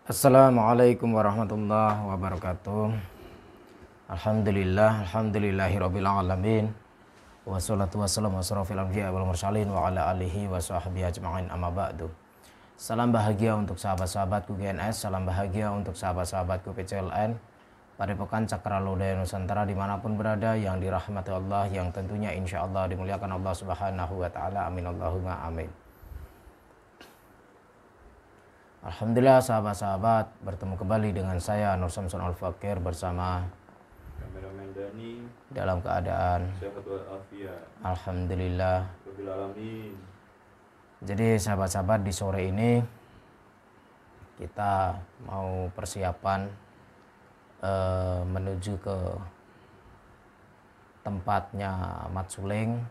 Assalamualaikum warahmatullahi wabarakatuh. Alhamdulillahirabbil alamin. Wassalatu wassalamu asrofil anbiya wal mursalin wa ala alihi wa sahbihi ajma'in, amma ba'du. Salam bahagia untuk sahabat-sahabatku GNS, salam bahagia untuk sahabat-sahabatku PCLN, Padepokan Cakra Lodaya Nusantara dimanapun berada, yang dirahmati Allah, yang tentunya insya Allah dimuliakan Allah Subhanahu wa Ta'ala. Amin Allahumma amin. Alhamdulillah sahabat-sahabat, bertemu kembali dengan saya Nur Samsun Al-Fakir bersama kameramen Dani dalam keadaan sehat walafiat. Alhamdulillah. Rabbil alamin. Jadi sahabat-sahabat, di sore ini kita mau persiapan menuju ke tempatnya Mat Suleng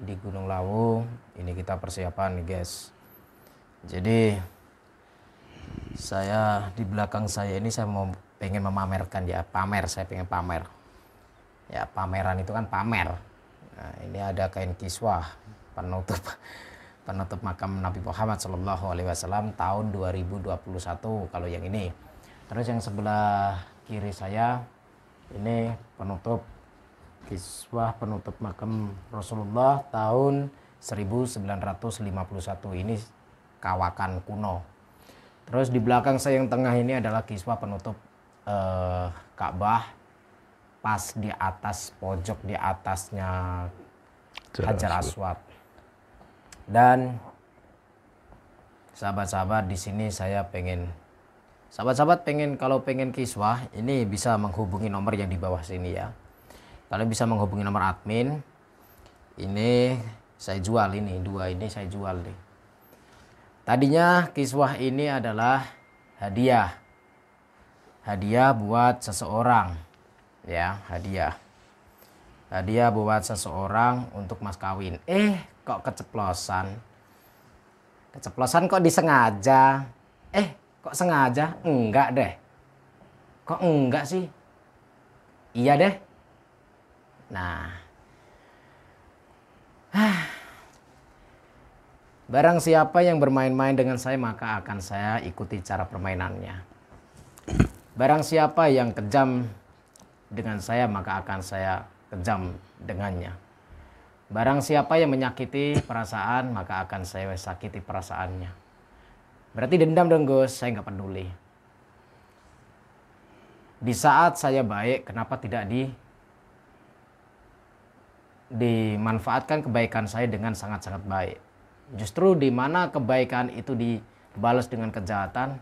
di Gunung Lawu. Ini kita persiapan nih guys. Jadi saya di belakang saya ini saya mau pengen memamerkan ya, saya pengen pamer. Ya, pameran itu kan pamer. Nah, ini ada kain kiswah penutup makam Nabi Muhammad SAW tahun 2021 kalau yang ini. Terus yang sebelah kiri saya ini penutup kiswah penutup makam Rasulullah tahun 1951. Ini kawakan kuno. Terus di belakang saya yang tengah ini adalah kiswah penutup Ka'bah, pas di atas pojok di atasnya Hajar Aswad. Dan sahabat-sahabat, di sini saya pengen kalau pengen kiswah ini bisa menghubungi nomor yang di bawah sini ya. Kalian bisa menghubungi nomor admin. Ini saya jual, ini dua ini saya jual nih. Tadinya kiswah ini adalah hadiah buat seseorang ya, hadiah buat seseorang untuk mas kawin. Kok keceplosan kok disengaja. Kok sengaja? Enggak deh. Kok enggak sih? Iya deh. Nah, barang siapa yang bermain-main dengan saya, maka akan saya ikuti cara permainannya. Barang siapa yang kejam dengan saya, maka akan saya kejam dengannya. Barang siapa yang menyakiti perasaan, maka akan saya sakiti perasaannya. Berarti dendam dong Gus, saya nggak peduli. Di saat saya baik, kenapa tidak dimanfaatkan kebaikan saya dengan sangat-sangat baik? Justru di mana kebaikan itu dibalas dengan kejahatan.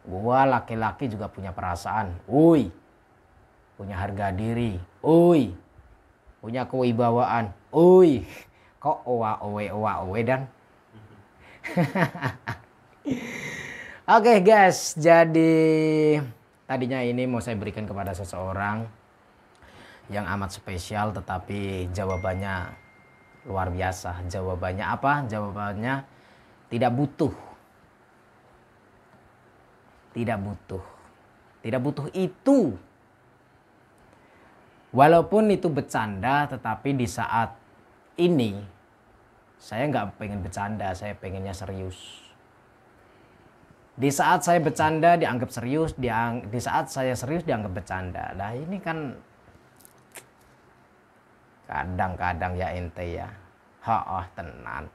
Gua laki-laki juga punya perasaan. Punya harga diri. Punya kewibawaan. Kok owe dan. Oke guys, jadi tadinya ini mau saya berikan kepada seseorang yang amat spesial, tetapi jawabannya luar biasa. Jawabannya apa? Jawabannya tidak butuh. Tidak butuh itu. Walaupun itu bercanda, tetapi di saat ini saya nggak pengen bercanda, saya pengennya serius. Di saat saya bercanda dianggap serius, di saat saya serius dianggap bercanda. Nah ini kan kadang-kadang ya ente ya. Tenan.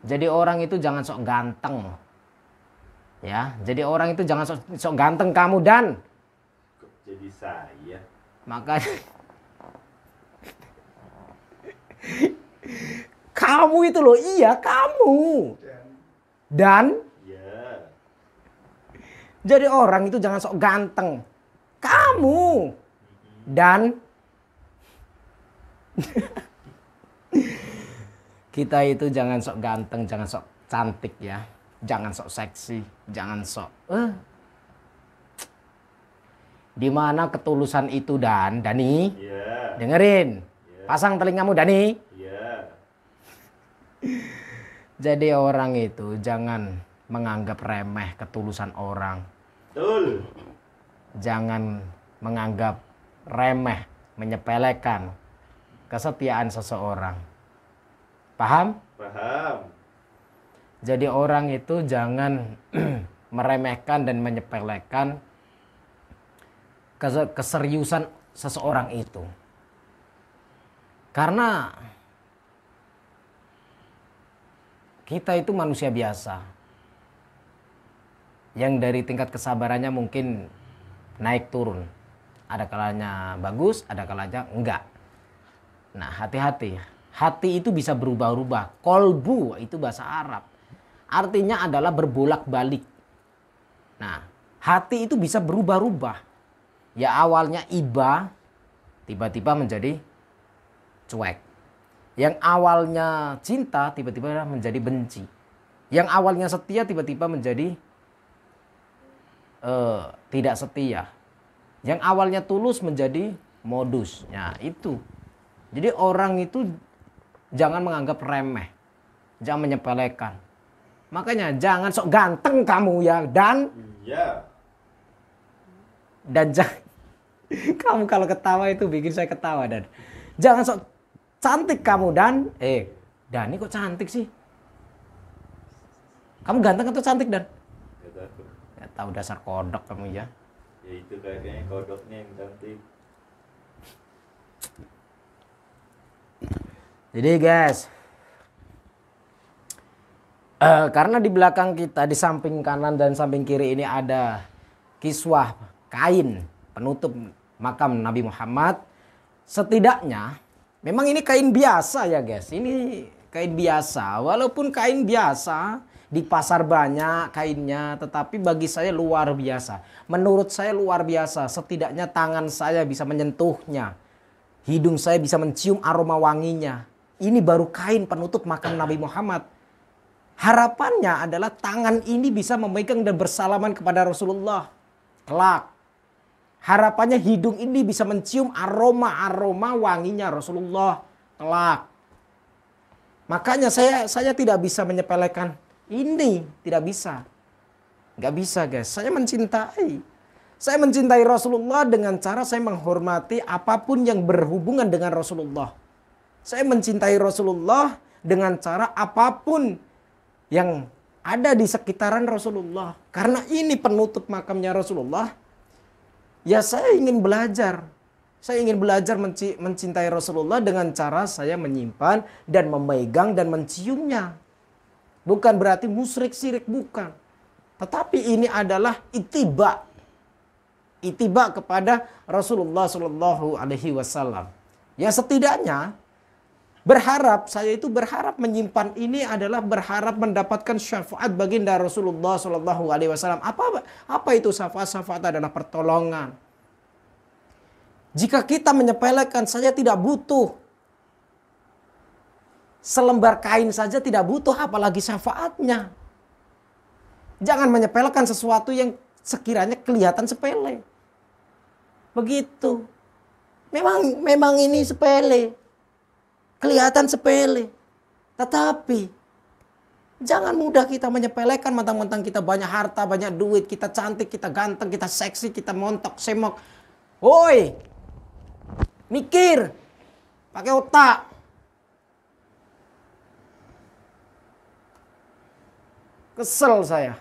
Jadi orang itu jangan sok ganteng. Ya, jadi orang itu jangan sok ganteng kamu dan. Kok jadi saya? Makanya kamu itu loh, iya kamu. Dan Ya. jadi orang itu jangan sok ganteng. Kamu. Dan kita itu jangan sok ganteng, jangan sok cantik ya. Jangan sok seksi, jangan sok di mana ketulusan itu Dani? Ya. Dengerin. Ya. Pasang telingamu Dani. Ya. Jadi orang itu jangan menganggap remeh ketulusan orang. Betul. Jangan menganggap remeh, menyepelekan kesetiaan seseorang. Paham? Paham. Jadi orang itu jangan meremehkan dan menyepelekan keseriusan seseorang itu. Karena kita itu manusia biasa. Yang dari tingkat kesabarannya mungkin naik turun. Ada kalanya bagus, ada kalanya enggak. Nah, hati-hati. Hati itu bisa berubah-ubah. Kolbu itu bahasa Arab. Artinya adalah berbolak-balik. Nah, hati itu bisa berubah-ubah. Ya awalnya iba, tiba-tiba menjadi cuek. Yang awalnya cinta, tiba-tiba menjadi benci. Yang awalnya setia, tiba-tiba menjadi tidak setia. Yang awalnya tulus menjadi modus. Nah, itu. Jadi orang itu jangan menganggap remeh. Jangan menyepelekan. Makanya jangan sok ganteng kamu ya. Iya. Dan jangan, kamu kalau ketawa itu bikin saya ketawa. Dan jangan sok cantik kamu Dan. Dani kok cantik sih? Kamu ganteng atau cantik Dan? Gak tahu. Ya tahu dasar kodok kamu ya. Ya itu kayaknya kodoknya yang cantik. Jadi guys, karena di belakang kita, di samping kanan dan samping kiri ini ada kiswah kain penutup makam Nabi Muhammad. Setidaknya, memang ini kain biasa ya guys. Ini kain biasa. Walaupun kain biasa, di pasar banyak kainnya. Tetapi bagi saya luar biasa. Menurut saya luar biasa. Setidaknya tangan saya bisa menyentuhnya. Hidung saya bisa mencium aroma wanginya. Ini baru kain penutup makam Nabi Muhammad. Harapannya adalah tangan ini bisa memegang dan bersalaman kepada Rasulullah. Kelak. Harapannya hidung ini bisa mencium aroma wanginya Rasulullah. Kelak. Makanya saya tidak bisa menyepelekan ini. Tidak bisa. Nggak bisa guys. Saya mencintai. Saya mencintai Rasulullah dengan cara saya menghormati apapun yang berhubungan dengan Rasulullah. Saya mencintai Rasulullah dengan cara apapun yang ada di sekitaran Rasulullah. Karena ini penutup makamnya Rasulullah. Ya saya ingin belajar. Saya ingin belajar mencintai Rasulullah dengan cara saya menyimpan dan memegang dan menciumnya. Bukan berarti musyrik syirik, bukan. Tetapi ini adalah ittiba. Ittiba kepada Rasulullah Shallallahu Alaihi Wasallam. Ya setidaknya saya itu berharap menyimpan ini adalah berharap mendapatkan syafaat baginda Rasulullah Shallallahu Alaihi Wasallam. Apa itu syafaat? Syafaat adalah pertolongan. Jika kita menyepelekan, saya tidak butuh selembar kain saja, tidak butuh apalagi syafaatnya. Jangan menyepelekan sesuatu yang sekiranya kelihatan sepele. Begitu. Memang ini sepele. Kelihatan sepele. Tetapi jangan mudah kita menyepelekan mentang-mentang kita banyak harta, banyak duit, kita cantik, kita ganteng, kita seksi, kita montok, semok. Woi. Mikir. Pakai otak. Kesel saya.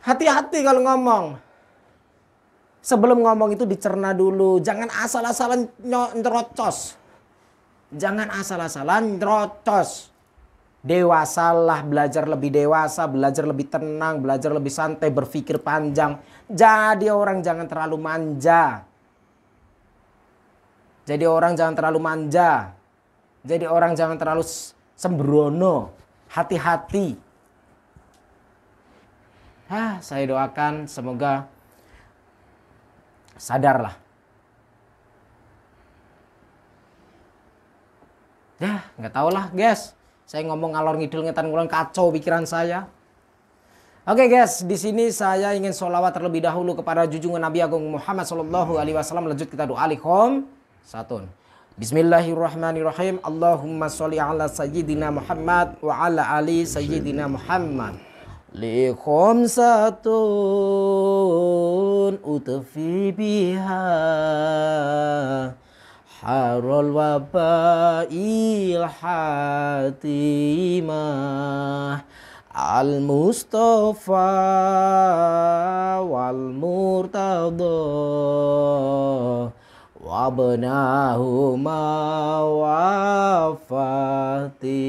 Hati-hati kalau ngomong. Sebelum ngomong itu dicerna dulu. Jangan asal-asalan nyerocos. Jangan asal-asalan nyerocos. Dewasalah, belajar lebih dewasa, belajar lebih tenang, belajar lebih santai, berpikir panjang. Jadi orang jangan terlalu manja. Jadi orang jangan terlalu manja. Jadi orang jangan terlalu sembrono. Hati-hati. Saya doakan semoga sadarlah. Ya, nggak tahu lah, guys. Saya ngomong ngalor ngidul ngetan ngulon kacau pikiran saya. Oke, guys, di sini saya ingin sholawat terlebih dahulu kepada junjungan Nabi Agung Muhammad Sallallahu Alaihi Wasallam. Lanjut kita doa likhom satun. Bismillahirrahmanirrahim. Allahumma sholli ala sayyidina Muhammad wa ala ali sayyidina Muhammad. Likhom satun utfi biha harul wabail hatimah al mustafa wal murtada wabnahuma wa Fatimah.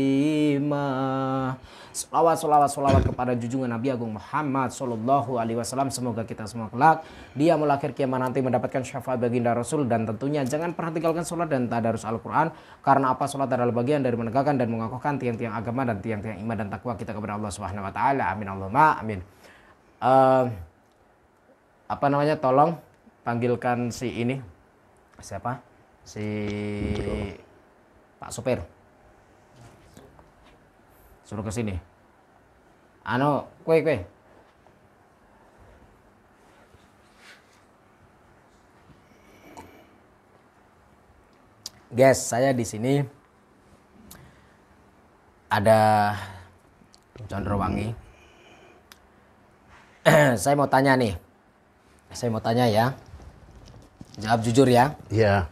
Salawat kepada junjungan Nabi Agung Muhammad Sallallahu Alaihi Wasallam. Semoga kita semua kelak dia melahir kiamat nanti mendapatkan syafaat baginda Rasul. Dan tentunya jangan pernah tinggalkan sholat dan tadarus Al-Quran. Karena apa? Sholat adalah bagian dari menegakkan dan mengokohkan tiang-tiang agama dan tiang-tiang iman dan takwa kita kepada Allah Subhanahu Wa Taala. Amin Allahumma amin. Apa namanya? Tolong panggilkan si ini. Siapa? Si Pak Supir. Suruh ke sini. Kue. Guys, saya di sini ada Condrowangi. Saya mau tanya nih. Ya. Jawab jujur ya. Iya.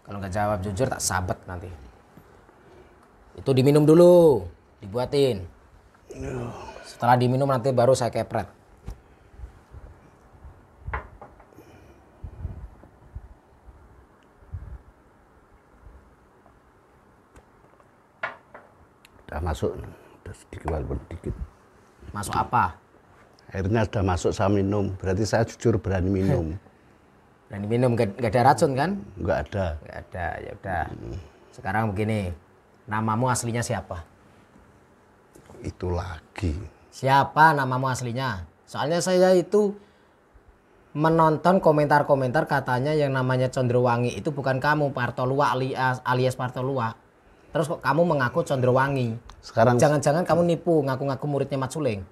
Kalau nggak jawab jujur tak sabet nanti. Itu diminum dulu, dibuatin. Setelah diminum nanti baru saya kepret. Udah masuk, udah sedikit walaupun dikit. Masuk apa? Airnya sudah masuk, saya minum. Berarti saya jujur berani minum. Berani minum, gak ada racun kan? Enggak ada. Gak ada, ya udah. Sekarang begini, namamu aslinya siapa? Itu lagi. Siapa namamu aslinya? Soalnya saya itu menonton komentar-komentar katanya yang namanya Condrowangi itu bukan kamu, Partolua alias Partolua. Terus kok kamu mengaku Condrowangi? Sekarang Jangan-jangan kamu nipu ngaku-ngaku muridnya Mat Suling?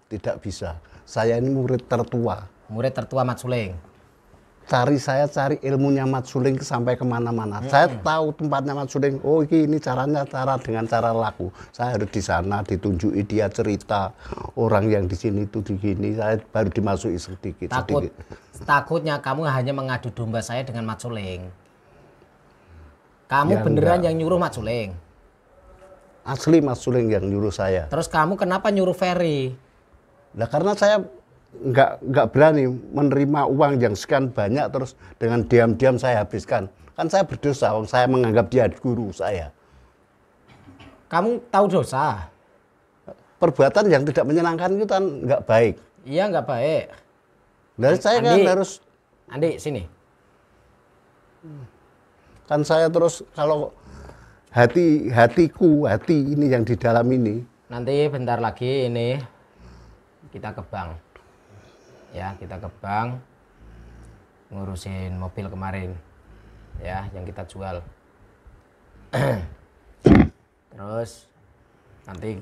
Tidak bisa. Saya ini murid tertua. Murid tertua Mat Suling. Saya cari ilmunya Mat Suling sampai kemana-mana. Saya tahu tempatnya Mat Suling. Oh ini caranya dengan cara laku. Saya harus di sana ditunjuki, dia cerita orang yang di sini itu begini. Saya baru dimasuki sedikit. Takutnya kamu hanya mengadu domba saya dengan Mat Suling. Kamu Ya, beneran enggak. yang nyuruh Mat Suling? Asli Mat Suling yang nyuruh saya. Terus kamu kenapa nyuruh Ferry? Nah karena saya nggak berani menerima uang yang sekian banyak terus dengan diam-diam saya habiskan. Kan saya berdosa, saya menganggap dia guru saya. Kamu tahu dosa? Perbuatan yang tidak menyenangkan itu kan nggak baik. Iya nggak baik. Dan saya kan Andi. harus, Andi sini. kan saya terus kalau hati ini yang di dalam ini. Nanti bentar lagi ini kita ke bank. Ya, kita ke bank ngurusin mobil kemarin. Ya, yang kita jual. Terus nanti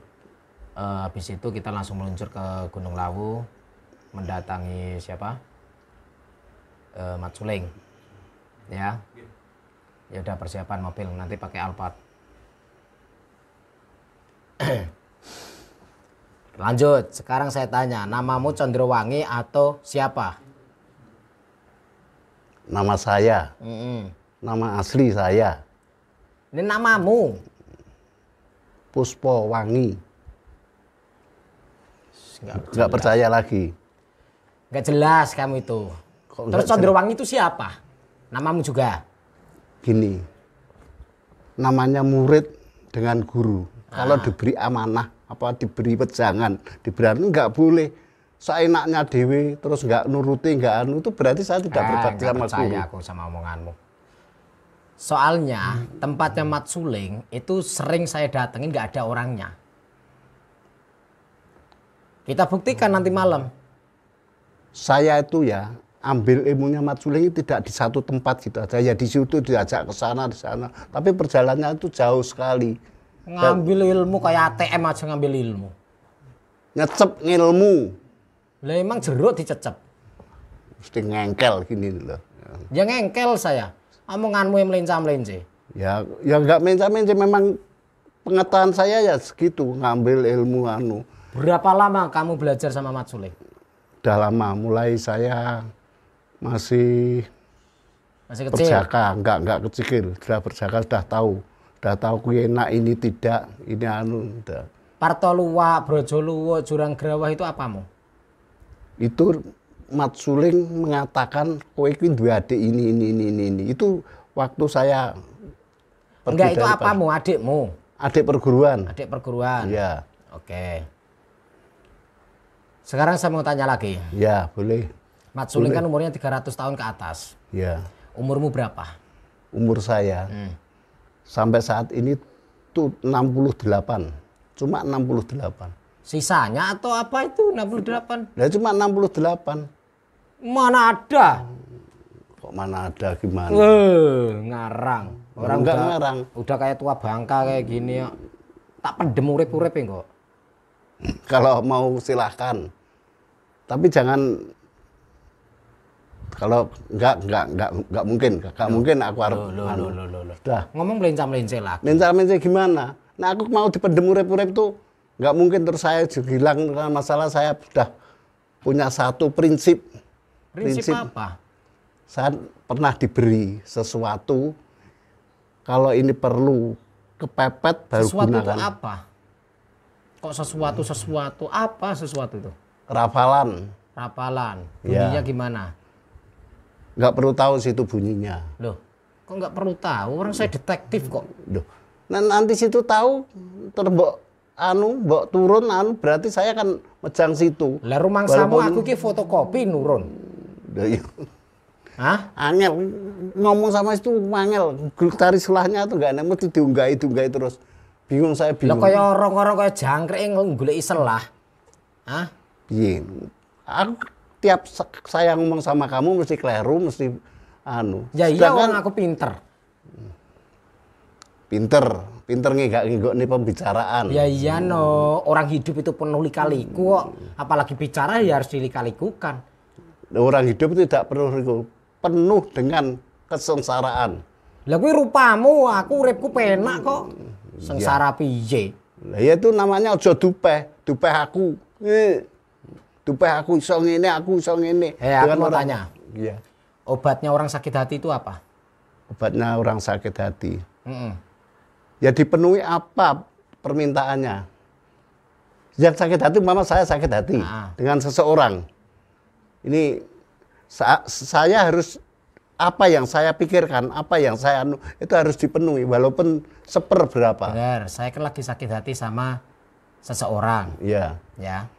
habis itu kita langsung meluncur ke Gunung Lawu mendatangi siapa? Mat Suling. Ya. Ya udah persiapan mobil nanti pakai Alphard. Lanjut, sekarang saya tanya, namamu Condrowangi atau siapa? Nama saya, nama asli saya, Ini namamu. Puspo Wangi. Nggak Nggak percaya lagi. Nggak jelas kamu itu. Kok Terus nggak Condrowangi itu siapa? Namamu juga? Gini, namanya murid dengan guru. Kalau diberi amanah, apa diberi pejangan, diberi nggak boleh seenaknya dewe, terus nggak nuruti, nggak anu, itu berarti saya tidak berbakti Nggak sama percaya guru. aku sama omonganmu. Soalnya tempatnya Mat Suling itu sering saya datengin nggak ada orangnya. Kita buktikan nanti malam. Saya itu ya ambil ilmunya Mat Suling tidak di satu tempat gitu aja. Ya di situ diajak ke sana, di sana. Tapi perjalanannya itu jauh sekali. Ngambil ilmu kayak ATM aja ngambil ilmu. Nyecep ilmu. Lah emang jeruk dicecep. Mesti ngengkel gini loh. Ya ngengkel saya. Omonganmu yang melencah-melence. Ya nggak menca-menca, memang pengetahuan saya ya segitu, ngambil ilmu anu. Berapa lama kamu belajar sama Mat Suling? Udah lama, mulai saya masih Masih kecil. Berjaka, enggak kecil, sudah berjaka, sudah tahu kuwi enak, ini tidak, ini anu, udah. Parto Luwak, Brojoluwo, Jurang Grawah itu apamu? Itu Mat Suling mengatakan kowe iki duwe adik ini. Itu waktu saya pergi Enggak, itu dari apamu, adikmu? adik perguruan. Adik perguruan. Iya. Oke. Sekarang saya mau tanya lagi. Ya, boleh. Mat Suling kan umurnya 300 tahun ke atas. Ya. Umurmu berapa? Umur saya sampai saat ini tuh 68. Cuma 68. Sisanya atau apa itu 68? Ya cuma 68. Mana ada? Kok mana ada gimana? Ngarang. Orang enggak udah, ngarang. udah kayak tua bangka kayak gini ya. Tak pendem urip-urip ya kok. Kalau mau silahkan. Tapi jangan kalau enggak mungkin. Enggak mungkin aku harus Loh. Sudah. Ngomong melencah-melencah lagi. Mencah-mencah gimana? Nah aku mau dipendem urip-urip tuh nggak mungkin, terus saya juga hilang karena masalah saya sudah punya satu prinsip. Prinsip apa? Saya pernah diberi sesuatu, kalau ini perlu kepepet baru Sesuatu itu gunakan. apa? Kok sesuatu? Apa sesuatu itu? Rafalan, Rapalan. Ya. Bunyinya gimana? nggak perlu tahu situ bunyinya. Loh, kok nggak perlu tahu? Orang saya detektif kok. Duh. Nah, nanti situ tahu terbok mbok turun berarti saya kan mejang situ. Lah rumangsamu Walaupun- aku ki fotokopi nurun. Duh, iya. Hah? Angel ngomong sama itu angel, cari selahnya tuh nggak enak, mesti diunggahi terus. Bingung saya Lah bingung. kaya orang-orang kaya jangkrik goleki selah. Hah? Piye? Aku tiap saya ngomong sama kamu mesti keliru, mesti Ya iya Sedangkan orang aku pinter. pinter nggak nih pembicaraan. Ya iya no, orang hidup itu penuh lika-liku kok. Apalagi bicara ya harus dilika-likukan. Orang hidup itu tidak penuh dengan kesengsaraan. Lah kuwi rupamu, aku uripku penak kok. Sengsara piye? Lah ya itu namanya ojo dupeh aku. Dupeh aku iso ngene, aku iso ngene. Aku mau tanya. Iya. Obatnya orang sakit hati itu apa? Obatnya orang sakit hati. Mm-mm. Ya dipenuhi apa permintaannya. Yang sakit hati, mama saya sakit hati dengan seseorang. Ini saya harus, apa yang saya pikirkan, apa yang saya itu harus dipenuhi walaupun seperberapa. Benar, saya kan lagi sakit hati sama seseorang. Iya, Ya.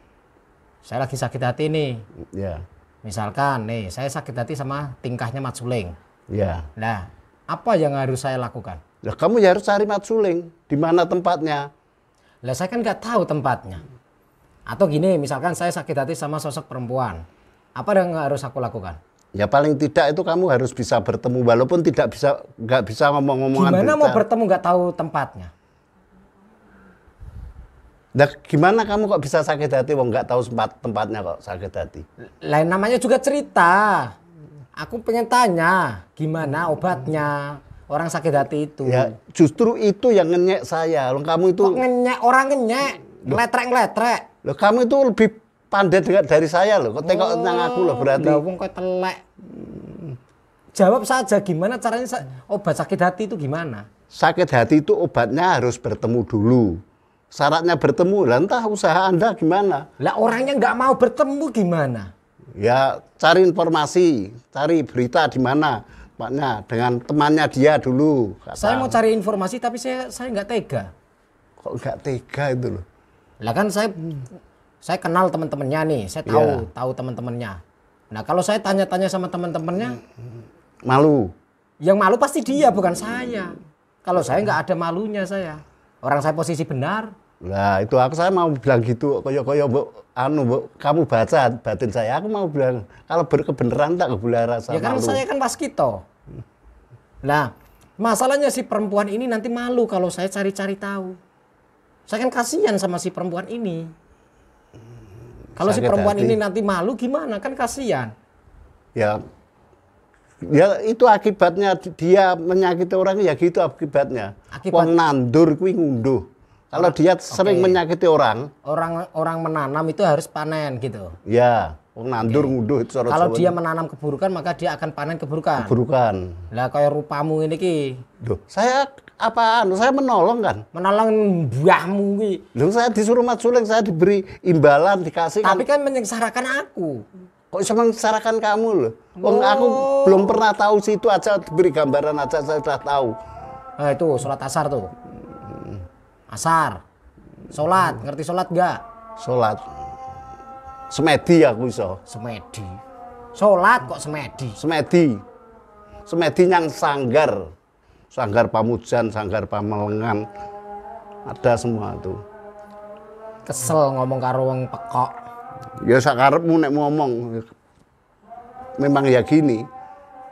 Saya lagi sakit hati nih. iya, Misalkan nih, saya sakit hati sama tingkahnya Mat Suling. iya. Nah, apa yang harus saya lakukan? Lah kamu ya harus cari Mat Suling, di mana tempatnya. Lah saya kan nggak tahu tempatnya. Atau gini, misalkan saya sakit hati sama sosok perempuan. Apa yang harus aku lakukan? Ya paling tidak itu kamu harus bisa bertemu walaupun nggak bisa ngomong-ngomongan. Gimana mau bertemu nggak tahu tempatnya? Nah, gimana kamu kok bisa sakit hati wong nggak tahu tempatnya kok sakit hati? Lain namanya juga cerita. Aku pengen tanya, gimana obatnya orang sakit hati itu? Ya justru itu yang ngenyek saya. Loh, kamu itu, Kok ngenyek, orang ngenyek, ngeletrek-ngeletrek. loh kamu itu lebih pandai dari saya loh. Kok tengok nang aku loh berarti. Lah wong kok telek. Jawab saja gimana caranya obat sakit hati itu gimana? Sakit hati itu obatnya harus bertemu dulu. Syaratnya bertemu, lah entah usaha Anda gimana. Lah orangnya nggak mau bertemu gimana? Ya cari informasi, cari berita di mana tempatnya dengan temannya dia dulu. Saya mau cari informasi tapi saya nggak tega. Kok nggak tega itu loh. Lah kan saya kenal teman-temannya nih, saya tahu teman-temannya. Nah kalau saya tanya-tanya sama teman-temannya, Malu. yang malu pasti dia bukan saya. Kalau saya nggak ada malunya saya. Orang saya posisi benar. Nah itu saya mau bilang gitu, koyo kamu baca batin saya, aku mau bilang kalau berkebenaran tak boleh rasa Ya kan malu. saya kan waskito. Nah masalahnya si perempuan ini nanti malu kalau saya cari-cari tahu. Saya kan kasihan sama si perempuan ini. Kalau si Sakit perempuan hati. ini nanti malu gimana? Kan kasihan. Ya itu akibatnya dia menyakiti orang ya gitu akibatnya. Akibat- Wong nandur kuwi ngunduh. Kalau dia sering menyakiti orang, Orang menanam itu harus panen gitu. ya, nandur nguduh itu cara Kalau Jawa. dia menanam keburukan maka dia akan panen keburukan. Keburukan. Lah kayak rupamu ini ki, Duh, saya apaan? Saya menolong kan. menolong buahmu ki. Loh, saya disuruh Mat Suling, saya diberi imbalan, dikasih kan. Tapi kan menyengsarakan aku. Kok bisa menyengsarakan kamu loh? Wong aku belum pernah tahu situ aja diberi gambaran aja saya sudah tahu. Nah itu sholat asar tuh. Asar. Sholat, ngerti sholat enggak? Sholat. Semedi aku iso. Semedi. Sholat kok semedi? Semedi. Semedi yang sanggar. Sanggar Pamujan, sanggar Pamelengan. Ada semua tuh. Kesel ngomong karo wong pekok. Ya sakarepmu nek ngomong. Memang ya gini.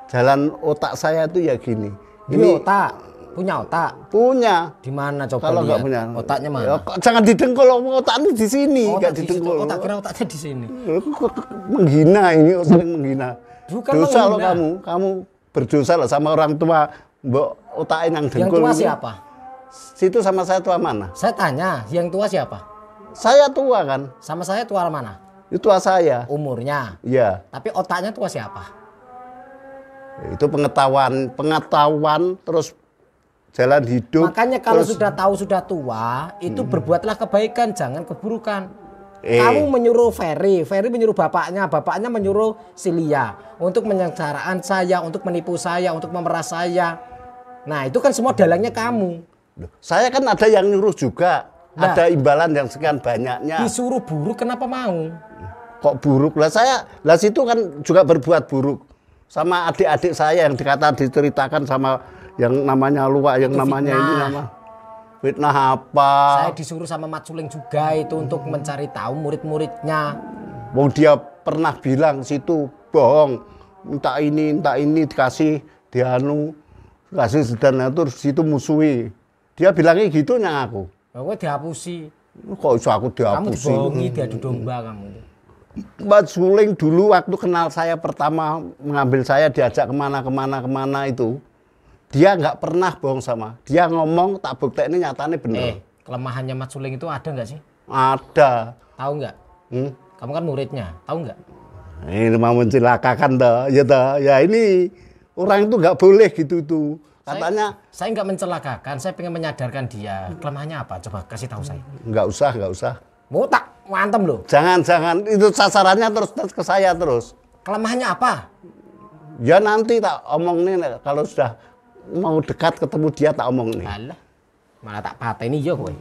Jalan otak saya tuh ya gini. Ini otak, punya otak. Punya. Di mana coba Kalau nggak lihat? punya. Otaknya mana? Ya, kok jangan didengkul, otaknya di sini, Oh, nggak otak di situ. didengkul. Oh, tak kira otaknya di sini. Menghina ini, saling menghina. Bukan Dosa lo menghina. kamu berdosa loh sama orang tua. Mbok otaknya yang Yang dengkul. tua ini. siapa? Situ sama saya tua mana? Saya tanya, yang tua siapa? Saya tua kan? Sama saya tua mana? Itu tua saya. Umurnya. Iya. Tapi otaknya tua siapa? Itu pengetahuan terus jalan hidup. Makanya kalau terus, sudah tahu sudah tua, itu berbuatlah kebaikan, jangan keburukan. Eh. Kamu menyuruh Ferry menyuruh bapaknya menyuruh Silia untuk menyengsarakan saya, untuk menipu saya, untuk memeras saya. Nah itu kan semua dalangnya kamu. saya kan ada yang nyuruh juga. Nah. Ada imbalan yang sekian banyaknya. Disuruh buruk kenapa mau? Kok buruk lah situ kan juga berbuat buruk sama adik-adik saya yang diceritakan sama yang namanya luak yang Itu namanya fitnah. ini nama fitnah apa. Saya disuruh sama Mat Suling juga itu untuk mencari tahu murid-muridnya. Wong dia pernah bilang situ bohong, minta ini dikasih dianu kasih sedana terus situ musuhi. Dia bilangnya gitu yang aku. Kowe dihapusi. Kok iso aku Kamu dihapusi? dibohongi, diadu domba kamu. Mat Suling dulu waktu kenal saya pertama mengambil saya diajak kemana itu dia nggak pernah bohong sama dia ngomong tak bukti ini nyatanya bener. Kelemahannya Mat Suling itu ada nggak sih? Ada. Tahu nggak? Kamu kan muridnya, tahu nggak? Ini mau mencelakakan ya ini orang itu nggak boleh gitu tuh katanya. Saya nggak mencelakakan, saya pengen menyadarkan dia. Kelemahannya apa? Coba kasih tahu saya. Nggak usah Mau tak mantem loh. jangan itu sasarannya terus ke saya terus. Kelemahannya apa? Ya nanti tak omong nih kalau sudah mau dekat ketemu dia tak omong nih. Alah, malah tak pateni ya kowe.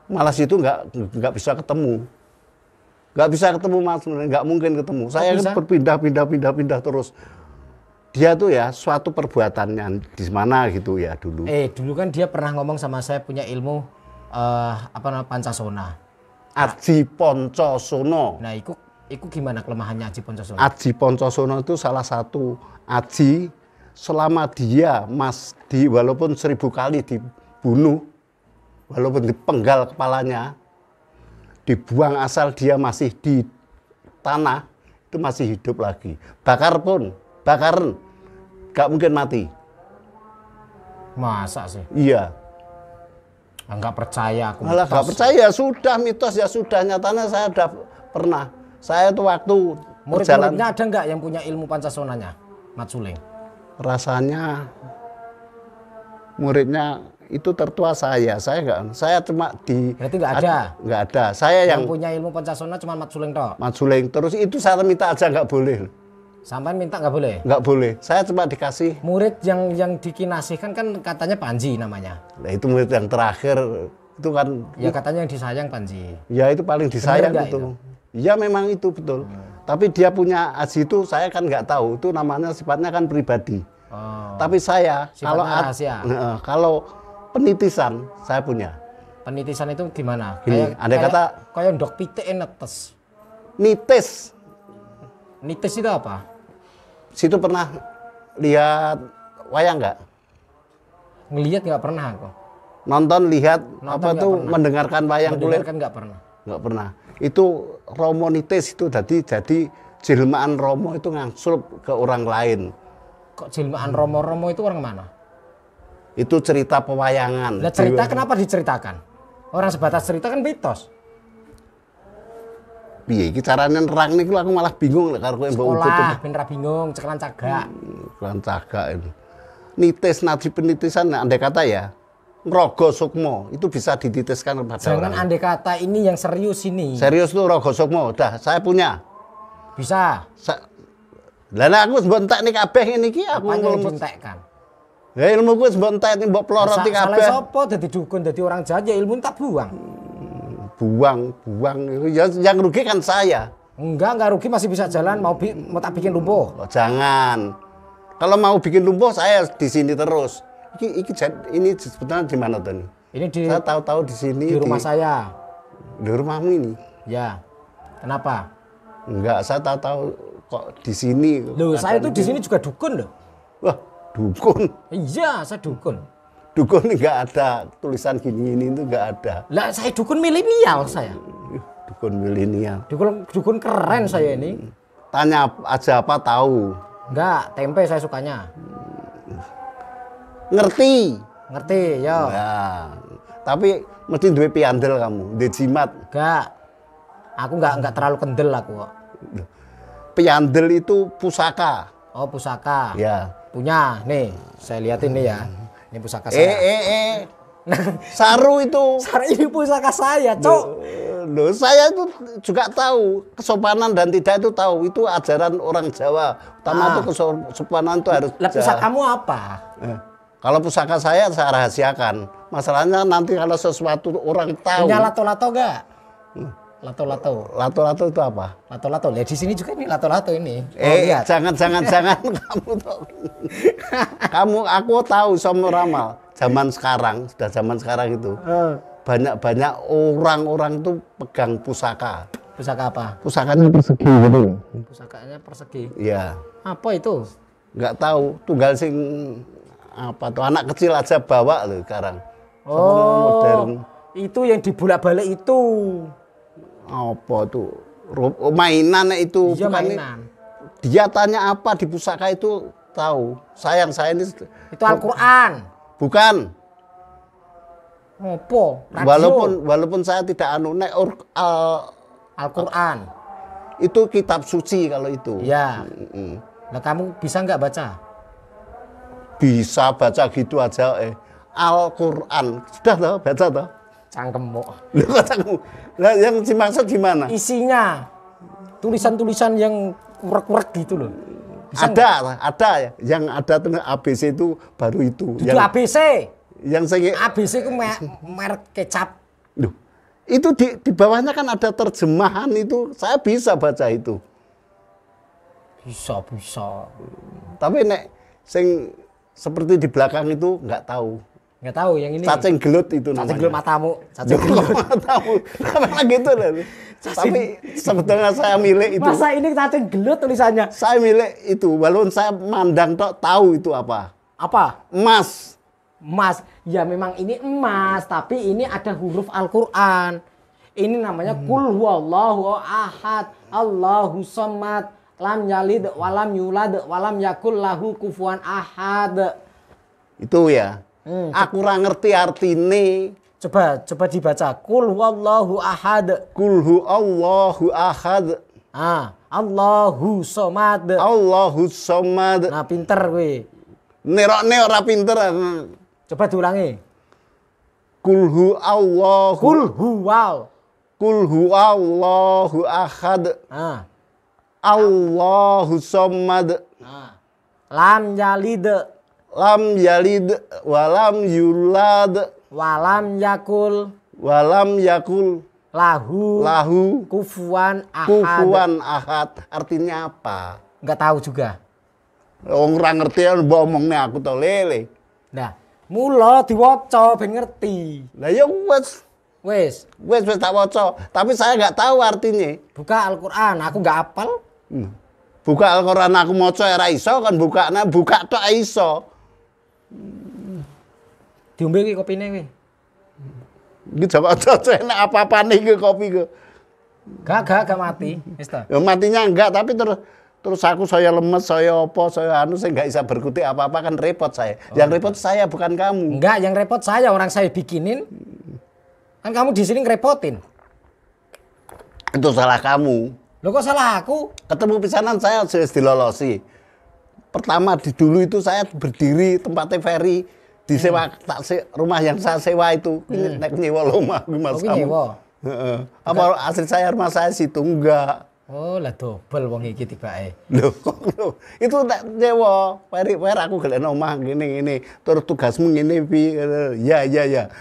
Malah situ nggak bisa ketemu. Nggak bisa ketemu Mas, nggak mungkin ketemu. Saya bisa? kan berpindah terus. Dia tuh ya suatu perbuatannya di mana gitu ya dulu. Dulu kan dia pernah ngomong sama saya punya ilmu Pancasona. Aji Poncosono. Nah, itu gimana kelemahannya Aji Pancasona? Aji Poncosono itu salah satu aji selama dia walaupun 1000 kali dibunuh, walaupun dipenggal kepalanya, dibuang asal dia masih di tanah, itu masih hidup lagi. Bakaran, gak mungkin mati. Masa sih? Iya. Enggak percaya aku. Malah gak percaya, sudah mitos ya sudah, nyatanya saya udah pernah. Saya tuh waktu berjalan, Murid-muridnya ada nggak yang punya ilmu Pancasonanya? Mat Suling. rasanya muridnya itu tertua saya cuma Berarti nggak ada? Nggak ada. Saya Yang yang punya ilmu Pancasona cuma Mat Suling toh. Mat Suling terus itu saya minta aja nggak boleh. Sampai minta nggak boleh. Nggak boleh. Saya cuma dikasih. Murid yang dikinasihkan kan katanya Panji namanya. Nah, itu murid yang terakhir itu kan Ya katanya yang disayang Panji. ya itu paling disayang nggak itu. Ya memang itu betul. Tapi dia punya aji itu saya kan nggak tahu. Itu namanya sifatnya kan pribadi. Oh. Tapi saya Sifatnya rahasia. kalau penitisan saya punya. Penitisan itu gimana? Gini, andai kata- kayak ndok pitik netes. Nitis. Nitis itu apa? Situ pernah lihat wayang nggak? Ngelihat nggak pernah aku. Nonton lihat Nonton apa nggak tuh pernah. mendengarkan wayang kulit Mendengarkan nggak pernah. nggak pernah. Itu romonitis itu jadi jelmaan Romo itu ngangsul ke orang lain. Kok jelmaan Romo-Romo itu orang mana? Itu cerita pewayangan. Lah cerita kenapa diceritakan? Orang sebatas cerita kan mitos. Piye iki carane nerang niku aku malah bingung lek karo kowe mbok Sekolah ben ra bingung, cekelan cagak. Lan cagak itu. Nitis nadi penitisan andai kata ya. Rogo Sukmo itu bisa dititiskan kepada Jangan orang. andai kata ini yang serius ini. Serius tuh Rogo Sukmo, dah saya punya. Bisa. Lah nek aku mbok entek nih kabeh ngene iki aku Apanya yang ngomong. dientekkan? Ya ilmuku wis mbok entek mbok plorot iki Salah kabeh. sapa dadi dukun, dadi orang jahat ya ilmu tak buang. Buang ya yang rugi kan saya. Enggak rugi masih bisa jalan mau tak bikin lumpuh. Oh, jangan. Kalau mau bikin lumpuh saya di sini terus. Ini sebetulnya di mana tuh nih? Ini di Saya tahu-tahu di sini di rumah saya. Di rumahmu ini. Ya. Kenapa? Enggak, saya tahu-tahu kok di sini. Loh, saya tuh di sini juga dukun loh. Wah, dukun. Iya, saya dukun. Dukun enggak ada tulisan gini ini itu enggak ada. Lah, saya dukun milenial saya. Dukun milenial. Dukun keren saya ini. Tanya aja apa tahu. Enggak, tempe saya sukanya. Ngerti. Ngerti, yo. Ya. Tapi mesti duwe piandel kamu, duwe jimat. Enggak. Aku enggak terlalu kendel aku kok. Piandel itu pusaka. Oh, pusaka. Ya. Punya, nih. Saya liatin nih ya. Ini pusaka saya. Saru itu. Ini pusaka saya, Cok. Loh, saya itu juga tahu kesopanan dan tidak itu tahu. Itu ajaran orang Jawa. Utama itu kesopanan itu harus. Lah pusakamu apa? Kalau pusaka saya rahasiakan. Masalahnya nanti kalau sesuatu orang tahu. Punya lato-lato enggak? Lato-lato. Lato-lato itu apa? Lato-lato. Lihat di sini juga ini lato-lato ini. Lihat. Jangan kamu tahu. Aku tahu sama ramal. Zaman sekarang, sudah zaman sekarang itu. Banyak orang-orang tuh pegang pusaka. Pusaka apa? Pusakanya persegi gitu. Pusakanya persegi. Iya. Apa itu? Nggak tahu. Tunggal sing apa tuh anak kecil aja bawa loh sekarang. Oh, modern. itu yang dibolak-balik itu. Apa tuh? Mainan itu Iya, bukan mainan. Dia tanya apa di pusaka itu tahu. Sayang saya ini Itu Al-Qur'an. bukan. Apa? Radio. Walaupun saya tidak nek Al-Qur'an. itu kitab suci kalau itu. Iya. Nah, kamu bisa nggak baca? Bisa baca gitu aja Al-Qur'an. Sudah toh baca toh? Cangkemmu. Loh, katamu. Lah yang dimaksud gimana? Isinya tulisan-tulisan yang kurek-kurek gitu loh. Bisa Ada ya. Yang ada tuh ABC itu baru itu. itu ABC. Yang saya ABC itu merek kecap. Loh, itu di bawahnya kan ada terjemahan itu. Saya bisa baca itu. Bisa. Tapi nek sing seperti di belakang itu nggak tahu. Nggak tahu yang ini. Cacing gelut itu Cacing namanya. gelut matamu. Cacing gelut. Matamu. Namanya gitu loh. Tapi sebetulnya saya milik itu. Masa ini cacing gelut tulisannya? Saya milik itu. Walaupun saya mandang tahu itu apa. Apa? Emas. Emas. Ya memang ini emas, tapi ini ada huruf Al-Qur'an. Ini namanya Qul huwallahu ahad, Allahu samad, lam yalid walam yulad walam yakul lahu kufuwan ahad. Itu ya. Aku kurang ngerti artine. Coba dibaca. Qul huwallahu ahad. Qul huwallahu ahad. Allahu samad. Allahu samad. Nah, pinter kowe. Nerokne ora pinter. Coba diulangi. Qul huwallahu. Qul huwallahu ahad. Allahu samad. Lam yalid. Lam yalid walam yulad Walam yakul. Lahu. Kufuwan ahad. Artinya apa? Nggak tahu juga. Ora ngerti mbok omongne aku to lele. Nah, mula diwaca ben ngerti. Lah ya wis tak waca, tapi saya nggak tahu artinya. Buka Al-Qur'an, aku nggak hafal. Buka Al-Qur'an aku maca ora iso kan buka tok iso. Diombe iki kopine kowe. Iki coba enak apa-apane iki kopi ku. Gak mati. Wis ta. Ya matinya enggak, tapi terus aku saya lemes, saya saya nggak bisa berkutik apa-apa kan repot saya. Yang repot saya bukan kamu. Enggak, yang repot saya, orang saya bikinin. Kan kamu di sini ngerepotin. Itu salah kamu. Loh kok salah aku? Ketemu pisanan saya sudah dilolosi. Pertama dulu itu saya berdiri tempatnya Ferry disewa rumah yang saya sewa itu. Nek nyewa rumah Mas. Oh, nyewa. Heeh. Apa asli saya rumah saya situ enggak. Oh, lah dobel wong iki tibake. Loh, itu tak nyewa. Ferry aku gelek omah ngene. Terus tugasmu ngene pi. Ya.